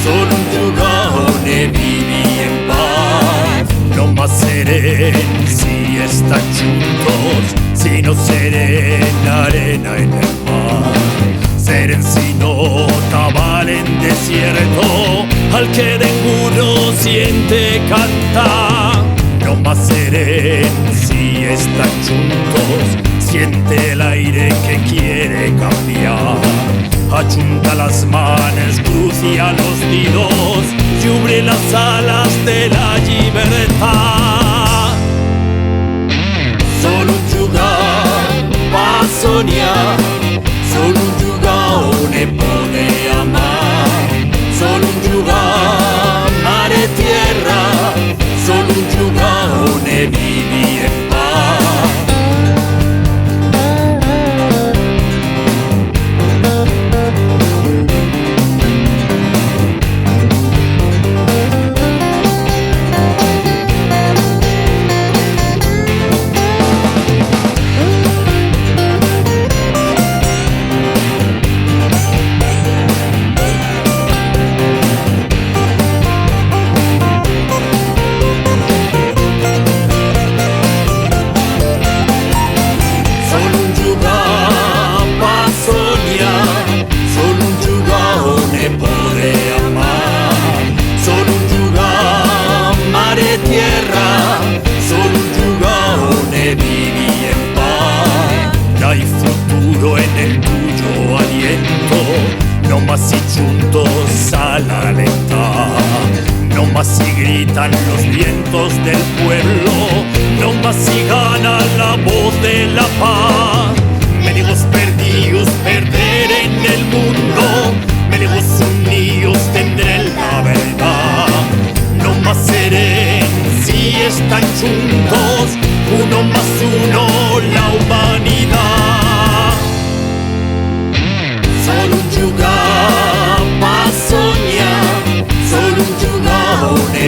solo un giugone vivi in paz. Non más seren si están juntos, si no seren arena en el mar. Seren si no tabal en desierto, al que ninguno siente cantar. No más seren si están juntos, siente el aire que quiere cambiar. Ajunta las manos, crucia los dedos y abre las alas de la libertad. Solo un jugar va a soñar, solo un giugone puede amar. Solo un jugar, mare e tierra, solo un giugone vivi en paz. Hay futuro en el tuyo aliento, no más si juntos al alentar, no más si gritan los vientos del pueblo, no más si gana la voz de la paz. Mendigos perdidos perder en el mundo, mendigos unidos tendrán la verdad. No más serán si están juntos, uno más uno la humanidad. Solo un giugone va a sognare, solo un giugone